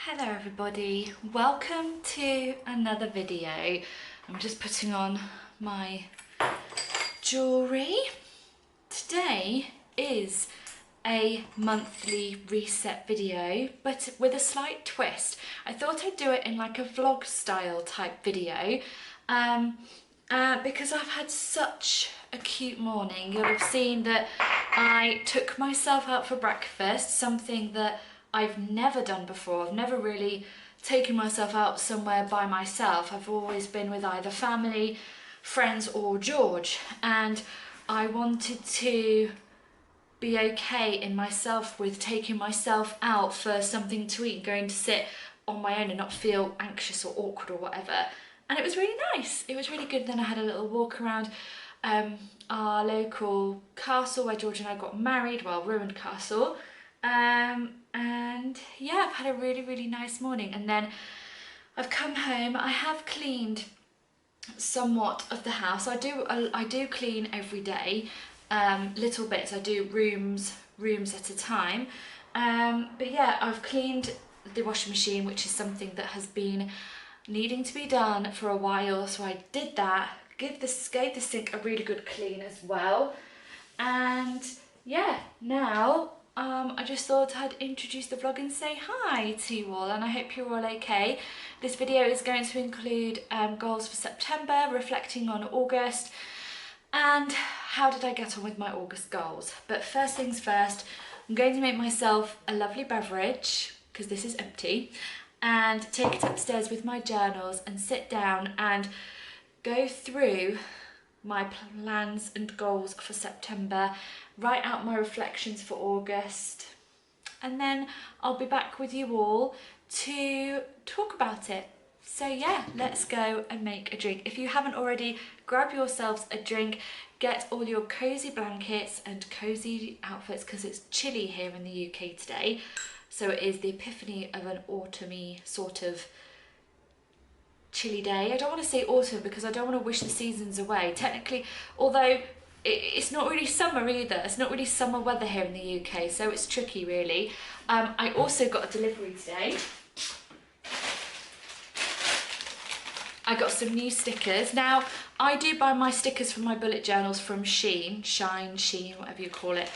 Hello everybody, welcome to another video. I'm just putting on my jewellery. Today is a monthly reset video, but with a slight twist. I thought I'd do it in like a vlog style type video because I've had such a cute morning. You'll have seen that I took myself out for breakfast, something that I've never done before. I've never really taken myself out somewhere by myself. I've always been with either family, friends or George, and I wanted to be okay in myself with taking myself out for something to eat and going to sit on my own and not feel anxious or awkward or whatever. And it was really nice. It was really good. Then I had a little walk around our local castle where George and I got married, well, ruined castle. And yeah, I've had a really, really nice morning. And then I've come home. I have cleaned somewhat of the house. I do clean every day, little bits. I do rooms at a time. But yeah, I've cleaned the washing machine, which is something that has been needing to be done for a while, so I did that. Gave the sink a really good clean as well. And yeah, now I just thought I'd introduce the vlog and say hi to you all, and I hope you're all okay. This video is going to include goals for September, reflecting on August, and how did I get on with my August goals. But first things first, I'm going to make myself a lovely beverage, because this is empty, and take it upstairs with my journals and sit down and go through my plans and goals for September, write out my reflections for August, and then I'll be back with you all to talk about it. So yeah, let's go and make a drink. If you haven't already, grab yourselves a drink, get all your cozy blankets and cozy outfits, because it's chilly here in the UK today. So it is the epiphany of an autumny sort of chilly day. I don't want to say autumn because I don't want to wish the seasons away. Technically, although it's not really summer either. It's not really summer weather here in the UK, so it's tricky really. I also got a delivery today. I got some new stickers. Now, I do buy my stickers for my bullet journals from Sheen, Sheen, whatever you call it,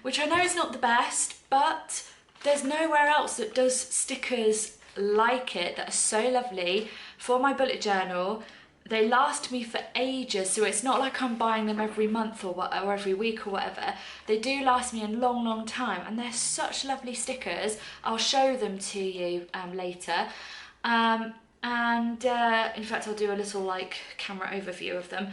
which I know is not the best, but there's nowhere else that does stickers like it that are so lovely for my bullet journal. They last me for ages, so it's not like I'm buying them every month or every week or whatever. They do last me a long, long time, and they're such lovely stickers. I'll show them to you later. In fact, I'll do a little like camera overview of them.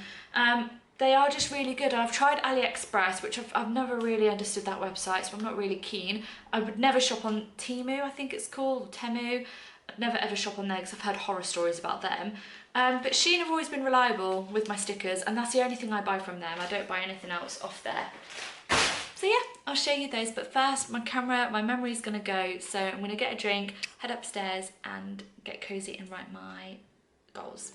They are just really good. I've tried AliExpress, which I've never really understood that website, so I'm not really keen. I would never shop on Temu, I think it's called, or Temu. I'd never ever shop on there because I've heard horror stories about them. But Shein have always been reliable with my stickers, and that's the only thing I buy from them. I don't buy anything else off there. So yeah, I'll show you those, but first my memory's gonna go, so I'm gonna get a drink, head upstairs and get cozy and write my goals.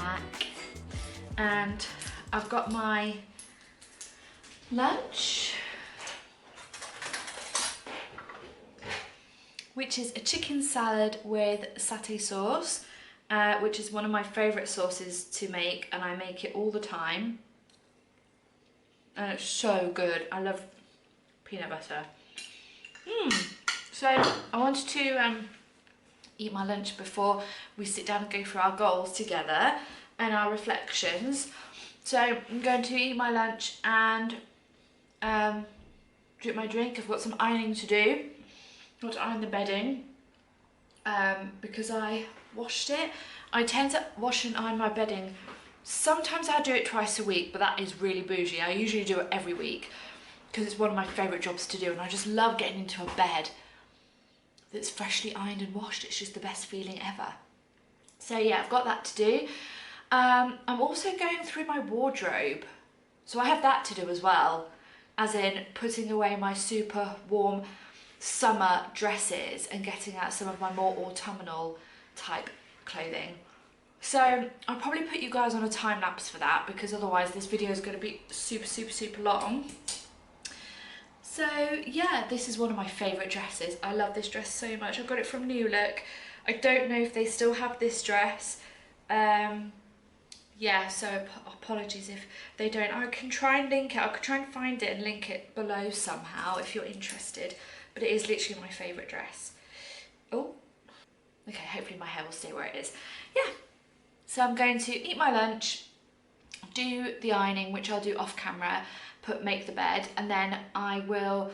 back and I've got my lunch, which is a chicken salad with satay sauce, which is one of my favourite sauces to make, and I make it all the time. And it's so good. I love peanut butter. So I wanted to eat my lunch before we sit down and go through our goals together and our reflections. So I'm going to eat my lunch and drink my drink. I've got some ironing to do. I've got to iron the bedding because I washed it. I tend to wash and iron my bedding. Sometimes I do it twice a week, but that is really bougie. I usually do it every week because it's one of my favourite jobs to do, and I just love getting into a bed that's freshly ironed and washed. It's just the best feeling ever. So yeah, I've got that to do. I'm also going through my wardrobe, so I have that to do as well, as in putting away my super warm summer dresses and getting out some of my more autumnal type clothing. So I'll probably put you guys on a time lapse for that, because otherwise this video is going to be super long. So yeah, this is one of my favourite dresses. I love this dress so much. I got it from New Look. I don't know if they still have this dress. Yeah, so apologies if they don't. I can try and link it. I could try and find it and link it below somehow if you're interested. But it is literally my favourite dress. Oh, okay, hopefully my hair will stay where it is. Yeah, so I'm going to eat my lunch, do the ironing, which I'll do off camera, make the bed, and then I will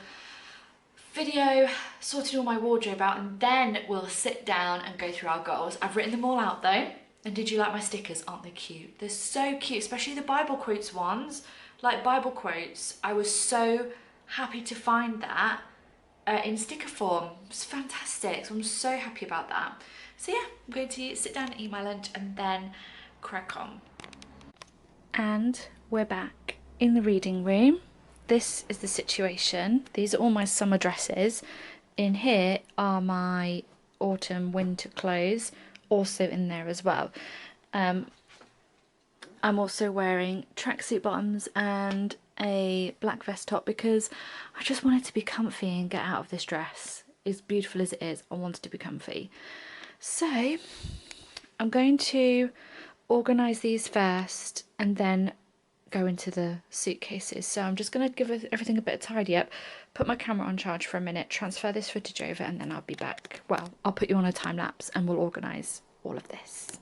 video sorting all my wardrobe out, and then we'll sit down and go through our goals. I've written them all out though, and did you like my stickers? Aren't they cute? They're so cute, especially the Bible quotes ones, like Bible quotes. I was so happy to find that in sticker form. It's fantastic, so I'm so happy about that. So yeah, I'm going to sit down and eat my lunch and then crack on. And we're back in the reading room. This is the situation. These are all my summer dresses. In here are my autumn winter clothes, also in there as well. I'm also wearing tracksuit bottoms and a black vest top because I just wanted to be comfy and get out of this dress. As beautiful as it is, I wanted to be comfy. So I'm going to organise these first and then go into the suitcases. So I'm just going to give everything a bit of tidy up, put my camera on charge for a minute, transfer this footage over, and then I'll be back. Well, I'll put you on a time lapse and we'll organise all of this.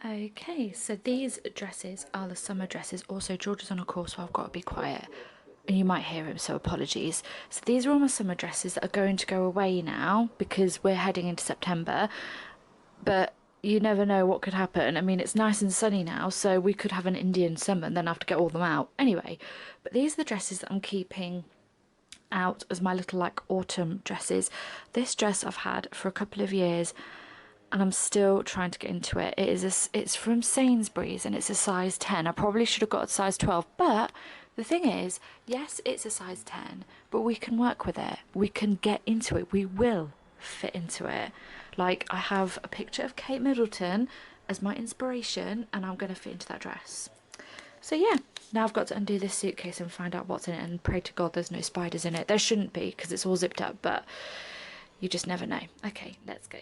Okay, so these dresses are the summer dresses. Also, George is on a call, so I've got to be quiet and you might hear him, so apologies. So these are all my summer dresses that are going to go away now because we're heading into September, but you never know what could happen. I mean, it's nice and sunny now, so we could have an Indian summer and then have to get all them out. Anyway, but these are the dresses that I'm keeping out as my little like autumn dresses. This dress I've had for a couple of years and I'm still trying to get into it. It's from Sainsbury's and it's a size 10. I probably should have got a size 12, but the thing is, yes, it's a size 10, but we can work with it. We can get into it. We will fit into it. Like, I have a picture of Kate Middleton as my inspiration and I'm going to fit into that dress. So yeah, now I've got to undo this suitcase and find out what's in it and pray to God there's no spiders in it. There shouldn't be because it's all zipped up, but you just never know. Okay, let's go.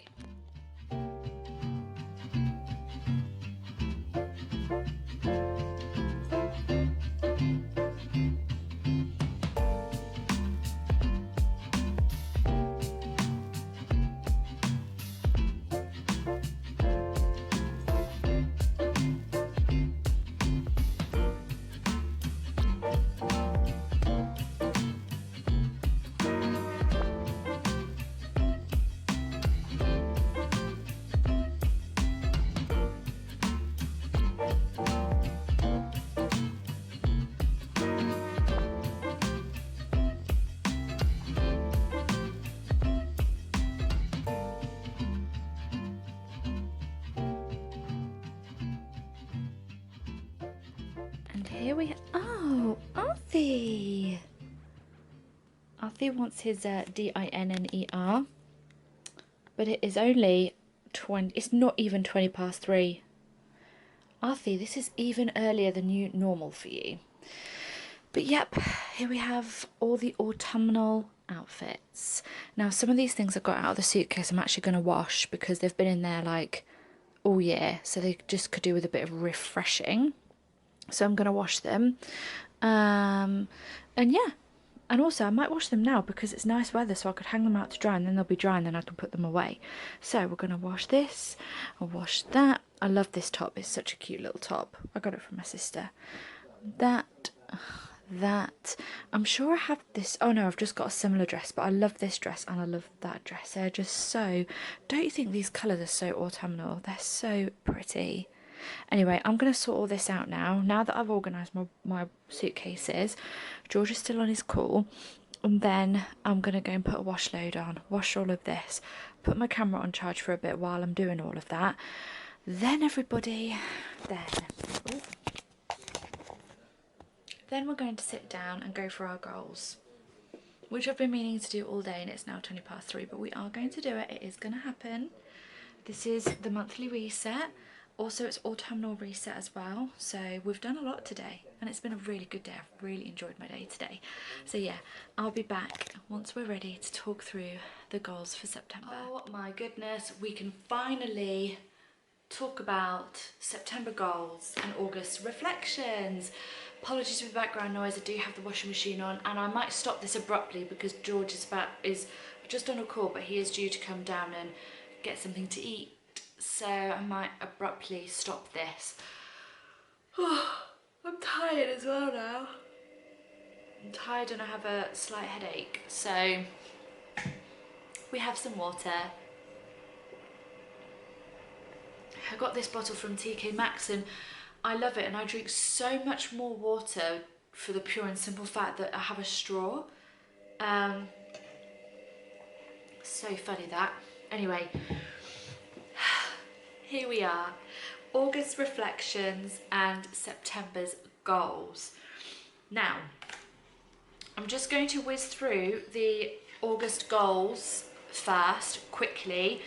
Here we oh, Arthie! Arthie wants his DINNER, but it is only 20, it's not even 20 past 3. Arthie, this is even earlier than normal for you. But yep, here we have all the autumnal outfits. Now, some of these things I got out of the suitcase I'm actually going to wash because they've been in there like all year, so they just could do with a bit of refreshing. So I'm going to wash them. And yeah, and also I might wash them now because it's nice weather, so I could hang them out to dry and then they'll be dry and then I can put them away. So we're going to wash this, I'll wash that. I love this top, it's such a cute little top. I got it from my sister. That, I'm sure I have this. Oh no, I've just got a similar dress, but I love this dress and I love that dress. They're just so, don't you think these colours are so autumnal? They're so pretty. Anyway, I'm going to sort all this out now. Now that I've organised my suitcases, George is still on his call. And then I'm going to go and put a wash load on, wash all of this, put my camera on charge for a bit while I'm doing all of that. Then then we're going to sit down and go for our goals, which I've been meaning to do all day, and it's now 3:20, but we are going to do it. It is going to happen. This is the monthly reset. Also, it's autumnal reset as well. So we've done a lot today and it's been a really good day. I've really enjoyed my day today. So yeah, I'll be back once we're ready to talk through the goals for September. Oh my goodness, we can finally talk about September goals and August reflections. Apologies for the background noise, I do have the washing machine on and I might stop this abruptly because George is just on a call, but he is due to come down and get something to eat. So I might abruptly stop this. Oh, I'm tired as well now. I'm tired and I have a slight headache. So we have some water. I got this bottle from TK Maxx and I love it, and I drink so much more water for the pure and simple fact that I have a straw. So funny that. Anyway, here we are, August reflections and September's goals. Now, I'm just going to whiz through the August goals first, quickly,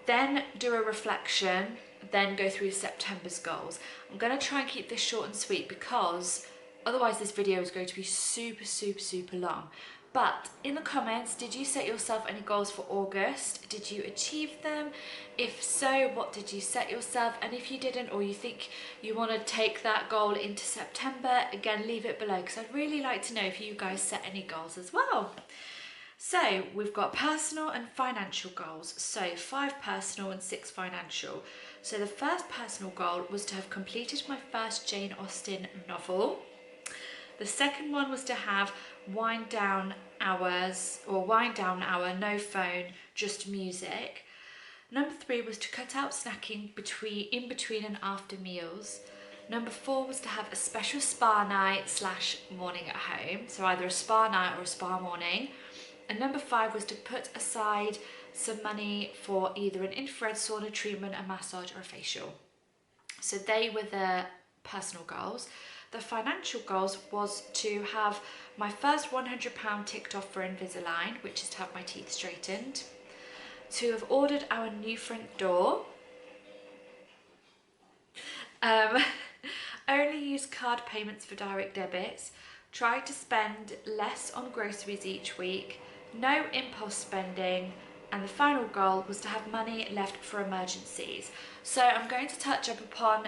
then do a reflection, then go through September's goals. I'm going to try and keep this short and sweet because otherwise this video is going to be super long. But in the comments, did you set yourself any goals for August? Did you achieve them? If so, what did you set yourself? And if you didn't, or you think you want to take that goal into September, again, leave it below because I'd really like to know if you guys set any goals as well. So we've got personal and financial goals. So 5 personal and 6 financial. So the first personal goal was to have completed my first Jane Austen novel. The second one was to have wind down hour, no phone, just music. Number 3 was to cut out snacking in between and after meals. Number 4 was to have a special spa night / morning at home, so either a spa night or a spa morning. And number 5 was to put aside some money for either an infrared sauna treatment, a massage or a facial. So they were the personal goals. The financial goals was to have my first £100 ticked off for Invisalign, which is to have my teeth straightened, to have ordered our new front door, only use card payments for direct debits, try to spend less on groceries each week, no impulse spending, and the final goal was to have money left for emergencies. So I'm going to touch up upon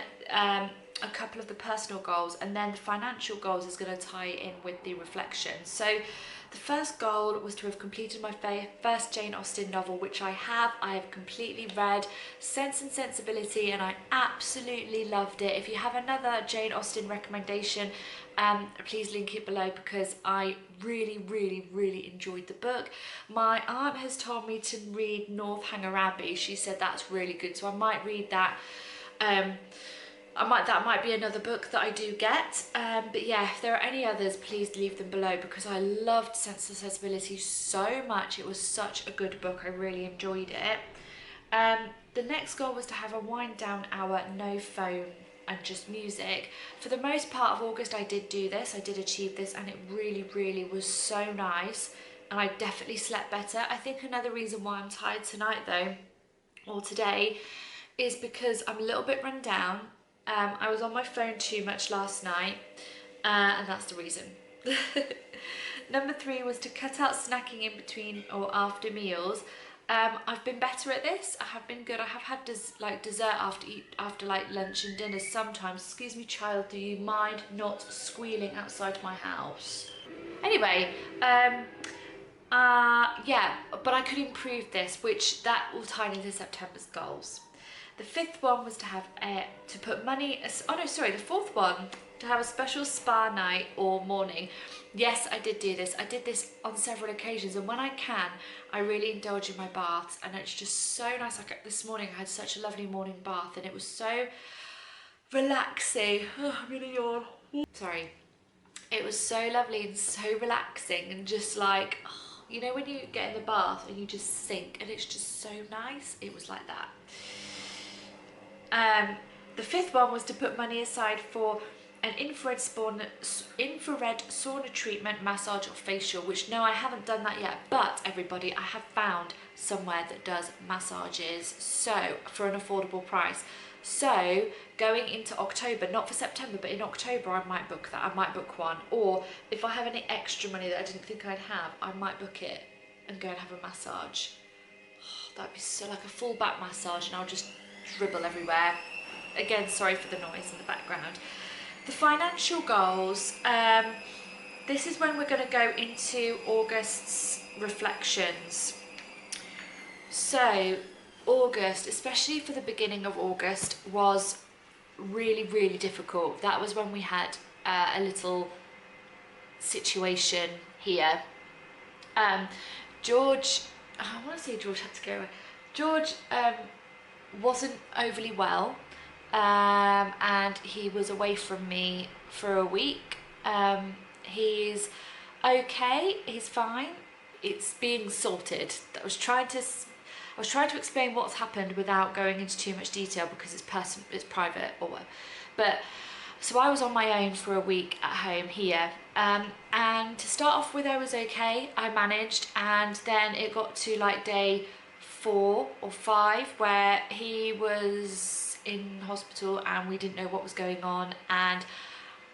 a couple of the personal goals, and then the financial goals is going to tie in with the reflection. So the first goal was to have completed my first Jane Austen novel, which I have completely read, Sense and Sensibility, and I absolutely loved it. If you have another Jane Austen recommendation, please link it below because I really enjoyed the book. My aunt has told me to read North Hammurabi. She said that's really good, so I might read that. That might be another book that I do get, but yeah, if there are any others, please leave them below because I loved Sense and Sensibility so much. It was such a good book. I really enjoyed it. The next goal was to have a wind down hour, no phone and just music. For the most part of August I did do this, I did achieve this, and it really was so nice, and I definitely slept better. I think another reason why I'm tired tonight though, or today, is because I'm a little bit run down. I was on my phone too much last night, and that's the reason. Number 3 was to cut out snacking in between or after meals. I've been better at this. I have been good. I have had dessert after like lunch and dinner sometimes. Excuse me, child, do you mind not squealing outside my house? Anyway, yeah, but I could improve this, which that will tie into September's goals. The 5th one was to have to put money. Oh no, sorry. The 4th one, to have a special spa night or morning. Yes, I did do this. I did this on several occasions, and when I can, I really indulge in my baths, and it's just so nice. Like this morning, I had such a lovely morning bath, and it was so relaxing. Oh, I'm gonna yawn. Sorry. It was so lovely and so relaxing, and just like, you know, when you get in the bath and you just sink, and it's just so nice. It was like that. The 5th one was to put money aside for an infrared sauna treatment, massage or facial, which no, I haven't done that yet, but everybody, I have found somewhere that does massages, so for an affordable price. So going into October, not for September, but in October, I might book that. I might book one, or if I have any extra money that I didn't think I'd have, I might book it and go and have a massage. Oh, that'd be so like a full back massage, and I'll just dribble everywhere. Again, sorry for the noise in the background. The financial goals, this is when we're going to go into August's reflections. So August, especially for the beginning of August, was really, really difficult. That was when we had a little situation here. George, I want to say George had to go away. George wasn't overly well, and he was away from me for a week. He's okay, he's fine. It's being sorted. I was trying to explain what's happened without going into too much detail because it's private or whatever. But so I was on my own for a week at home here, and to start off with I was okay, I managed, and then it got to like day 4 or 5 where he was in hospital and we didn't know what was going on, and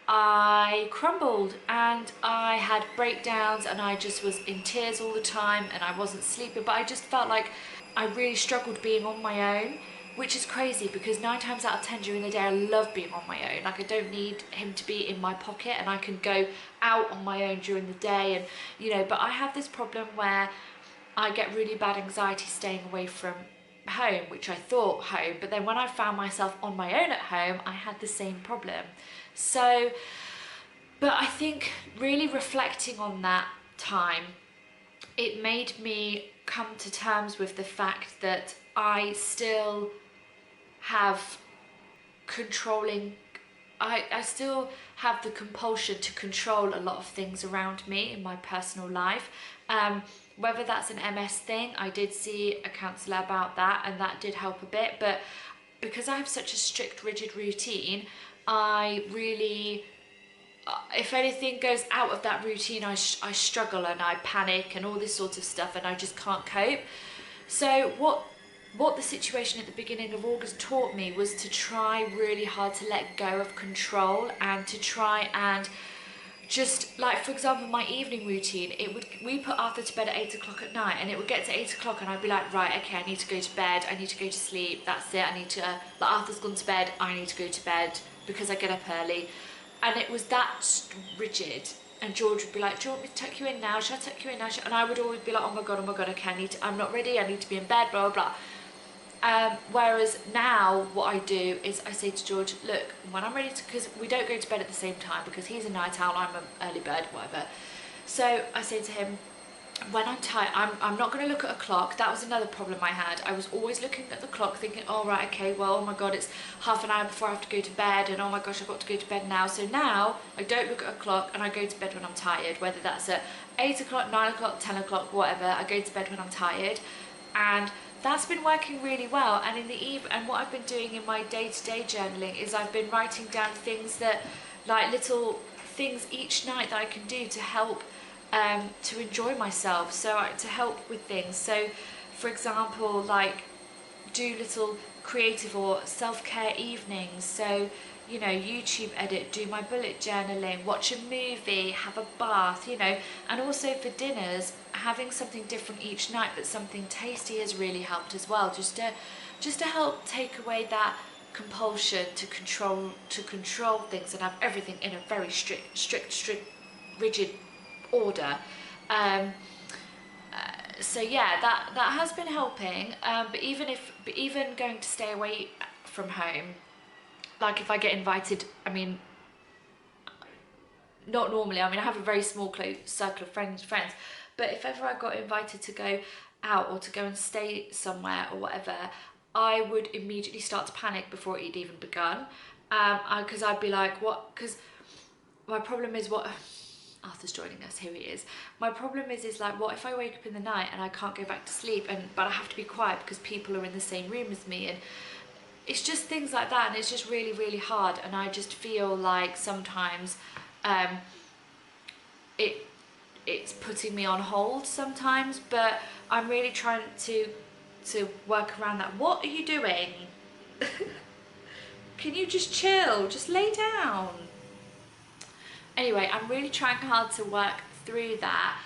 I crumbled and I had breakdowns and I just was in tears all the time and I wasn't sleeping, but I just felt like I really struggled being on my own, which is crazy because 9 times out of 10 during the day I love being on my own. Like I don't need him to be in my pocket and I can go out on my own during the day, and you know, but I have this problem where I get really bad anxiety staying away from home, which I thought home, but then when I found myself on my own at home, I had the same problem. So, but I think really reflecting on that time, it made me come to terms with the fact that I still have I still have the compulsion to control a lot of things around me in my personal life. Whether that's an MS thing, I did see a counsellor about that and that did help a bit, but because I have such a strict, rigid routine, I really, if anything goes out of that routine, I struggle and I panic and all this sort of stuff, and I just can't cope. So what the situation at the beginning of August taught me was to try really hard to let go of control and to try and just, like, for example, my evening routine, we put Arthur to bed at 8 o'clock at night, and it would get to 8 o'clock and I'd be like, right, okay, I need to go to bed, I need to go to sleep, that's it, I need to, like, Arthur's gone to bed, I need to go to bed because I get up early. And it was that rigid, and George would be like, do you want me to tuck you in now, should I tuck you in now? And I would always be like, oh my god, okay, I'm not ready, I need to be in bed, blah, blah, blah. Whereas now what I do is I say to George, look, when I'm ready to, because we don't go to bed at the same time because he's a night owl, I'm an early bird, whatever. So I say to him, when I'm tired, I'm not going to look at a clock. That was another problem I had. I was always looking at the clock thinking, oh right, okay, well, oh my god, it's half an hour before I have to go to bed, and oh my gosh, I've got to go to bed now. So now I don't look at a clock and I go to bed when I'm tired, whether that's at 8 o'clock, 9 o'clock, 10 o'clock, whatever. I go to bed when I'm tired, and that's been working really well. And in the and what I've been doing in my day-to-day journaling is I've been writing down things that, like little things each night that I can do to help to enjoy myself, so to help with things. So for example, like do little creative or self-care evenings. So, you know, YouTube edit, do my bullet journaling, watch a movie, have a bath, you know. And also for dinners, having something different each night, but something tasty has really helped as well, just to help take away that compulsion to control things and have everything in a very strict rigid order. So yeah, that has been helping. But even going to stay away from home, like if I get invited, I mean, not normally, I mean, I have a very small close circle of friends, but if ever I got invited to go out or to go and stay somewhere or whatever, I would immediately start to panic before it had even begun. Because I'd be like, what? Because my problem is what... Arthur's joining us, here he is. My problem is like, what if I wake up in the night and I can't go back to sleep, but I have to be quiet because people are in the same room as me, and it's just things like that, and it's just really, really hard. And I just feel like sometimes it's putting me on hold sometimes, but I'm really trying to work around that. What are you doing? Can you just chill? Just lay down. Anyway, I'm really trying hard to work through that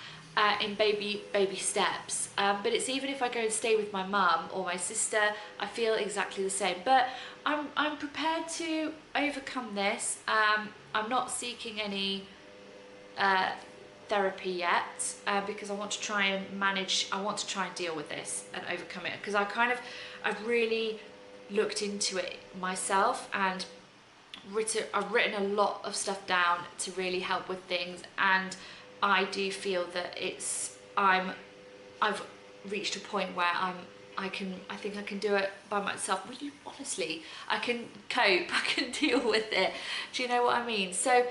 in baby steps. But it's even if I go and stay with my mum or my sister, I feel exactly the same. But I'm prepared to overcome this. I'm not seeking any therapy yet because I want to try and manage. I want to try and deal with this and overcome it, because I've really looked into it myself, and I've written a lot of stuff down to really help with things, and I do feel that I've reached a point where I think I can do it by myself. Really, honestly, I can cope, I can deal with it. Do you know what I mean? So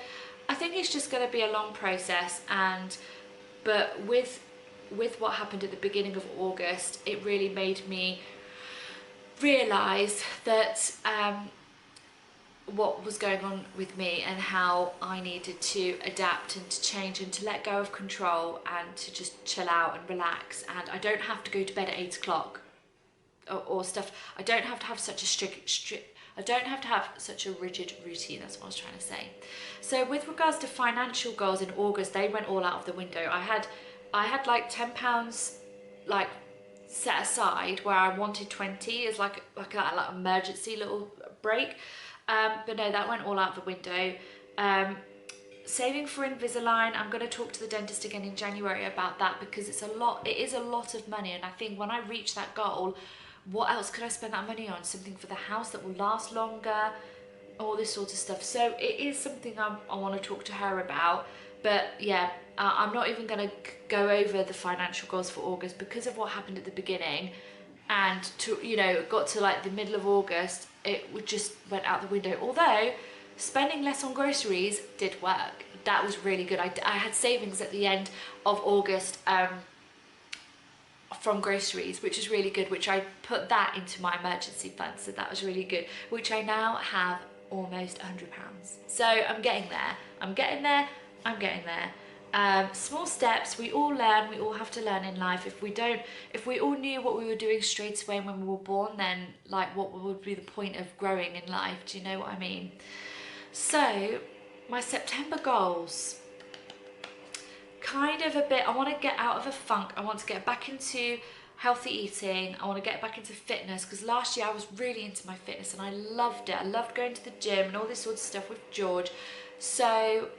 I think it's just going to be a long process, but with what happened at the beginning of August, it really made me realise that what was going on with me and how I needed to adapt and to change and to let go of control and to just chill out and relax. And I don't have to go to bed at 8 o'clock or stuff. I don't have to have such a I don't have to have such a rigid routine. That's what I was trying to say. So with regards to financial goals in August, they went all out of the window. I had like £10 like set aside where I wanted 20 as like an emergency little break. But no, that went all out the window. Saving for Invisalign, I'm going to talk to the dentist again in January about that, because it is a lot of money, and I think when I reach that goal, what else could I spend that money on? Something for the house that will last longer, all this sort of stuff. So it is something I want to talk to her about. But yeah, I'm not even going to go over the financial goals for August because of what happened at the beginning. And it got to like the middle of August, it just went out the window. Although spending less on groceries did work. That was really good. I had savings at the end of August from groceries, which is really good, which I put that into my emergency fund, so that was really good, which I now have almost £100. So I'm getting there. Small steps. We all learn. We all have to learn in life. If we all knew what we were doing straight away when we were born, then like what would be the point of growing in life? Do you know what I mean? So my September goals, kind of a bit, I want to get out of a funk. I want to get back into healthy eating. I want to get back into fitness, because last year I was really into my fitness and I loved it. I loved going to the gym and all this sort of stuff with George. So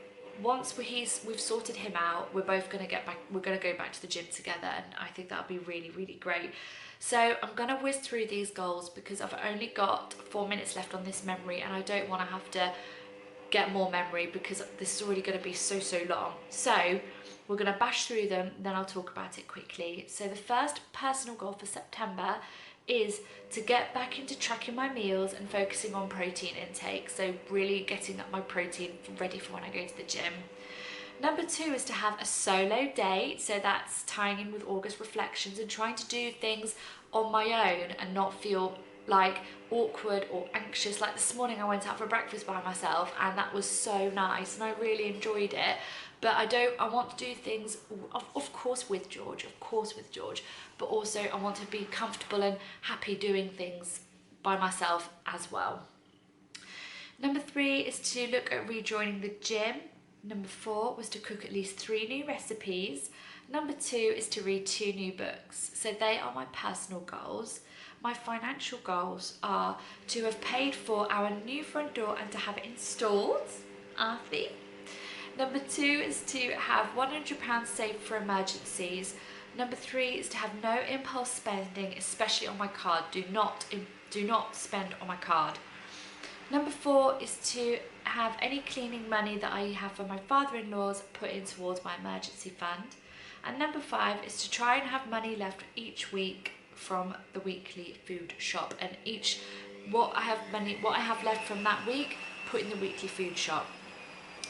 once we've sorted him out, we're both going to get back. We're going to go back to the gym together, and I think that'll be really, really great. So I'm going to whiz through these goals because I've only got 4 minutes left on this memory, and I don't want to have to get more memory because this is already going to be so long. So we're going to bash through them, then I'll talk about it quickly. So the first personal goal for September is to get back into tracking my meals and focusing on protein intake. So really getting up my protein ready for when I go to the gym. Number 2 is to have a solo day. So that's tying in with August reflections and trying to do things on my own and not feel like awkward or anxious. Like this morning I went out for breakfast by myself and that was so nice and I really enjoyed it. but I want to do things, of course with George, but also I want to be comfortable and happy doing things by myself as well. Number 3 is to look at rejoining the gym. Number 4 was to cook at least 3 new recipes. Number 2 is to read 2 new books. So they are my personal goals. My financial goals are to have paid for our new front door and to have it installed. Arthie. Number 2 is to have £100 saved for emergencies. Number 3 is to have no impulse spending, especially on my card. Do not spend on my card. Number 4 is to have any cleaning money that I have for my father-in-law's put in towards my emergency fund. And number 5 is to try and have money left each week from the weekly food shop, and what I have left from that week, put in the weekly food shop.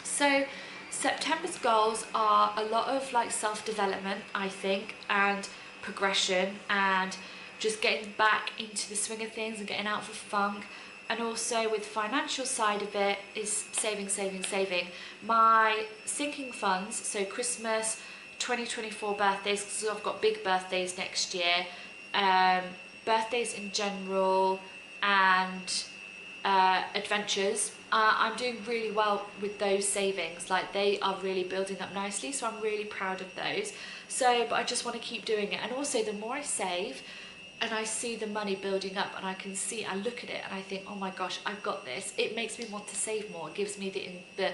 So September's goals are a lot of like self-development, I think, and progression, and just getting back into the swing of things and getting out of the funk. And also with financial side of it is saving. My sinking funds, so Christmas, 2024 birthdays, because I've got big birthdays next year, birthdays in general, and adventures. I'm doing really well with those savings, like they are really building up nicely, so I'm really proud of those. So, but I just want to keep doing it. And also the more I save, and I see the money building up, and I look at it and I think, oh my gosh, I've got this. It makes me want to save more. It gives me the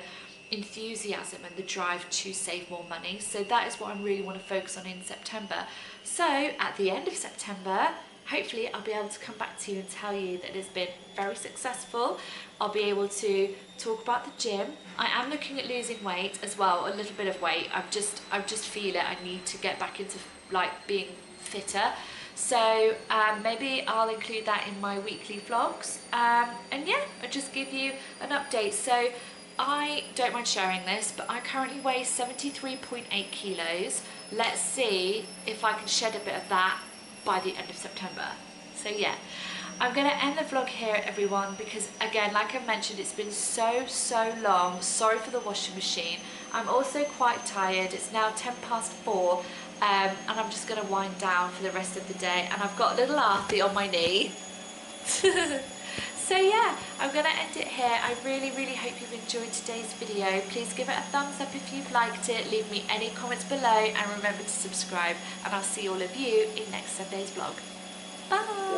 enthusiasm and the drive to save more money. So that is what I really want to focus on in September. So at the end of September, hopefully I'll be able to come back to you and tell you that it's been very successful. I'll be able to talk about the gym. I am looking at losing weight as well, a little bit of weight. I just feel it. I need to get back into like being fitter. So maybe I'll include that in my weekly vlogs. And yeah, I'll just give you an update. So I don't mind sharing this, but I currently weigh 73.8 kilos. Let's see if I can shed a bit of that by the end of September. So yeah, I'm going to end the vlog here, everyone, because again, like I mentioned, it's been so long. Sorry for the washing machine. I'm also quite tired. It's now 4:10. And I'm just going to wind down for the rest of the day, and I've got little Arthie on my knee. So yeah, I'm going to end it here. I really hope you've enjoyed today's video. Please give it a thumbs up if you've liked it, leave me any comments below, and remember to subscribe, and I'll see all of you in next Sunday's vlog. Bye!